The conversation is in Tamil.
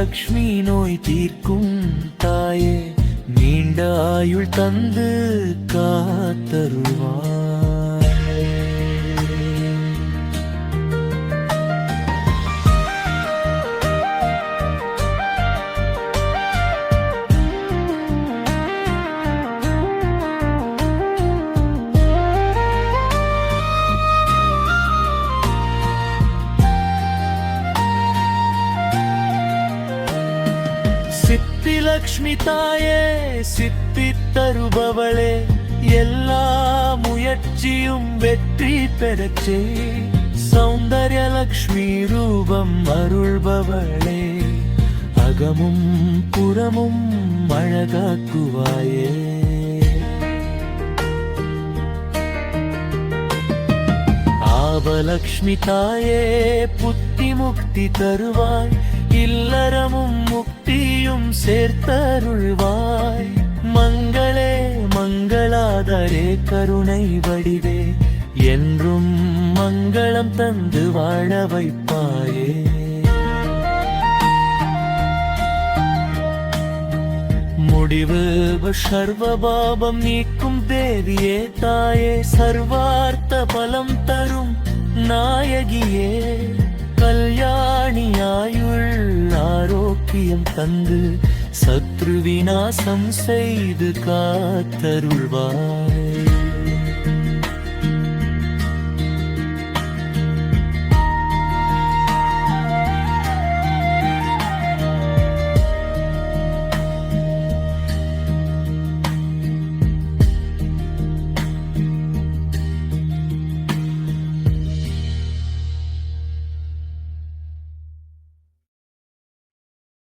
லக்ஷ்மி நோய் தீர்க்கும் தாயே நீண்ட ஆயுள் தந்து காத்தருள்வாய். சித்தி லக்ஷ்மி தாயே சித்தி தருபவளே எல்லா முயற்சியும் வெற்றி பெறச்சே சௌந்தர்ய லக்ஷ்மி ரூபம் அருள்பவளே அகமும் புறமும் அழகாக்குவாயே. ஆபலக்ஷ்மி தாயே புத்தி முக்தி தருவாய் இல்லறமும் முக்தியும் சேர்த்தருள்வாய். மங்களே மங்களாதரே கருணை வடிவே என்றும் மங்களம் தந்து வாழ வைப்பாயே. முடிவு சர்வபாபம் நீக்கும் தேவியே தாயே சர்வார்த்த பலம் தரும் நாயகியே கல்யாணியாயுள் ஆரோக்கியம் தந்து சத்ரு விநாசம் செய்து காத்தருள்வாய்.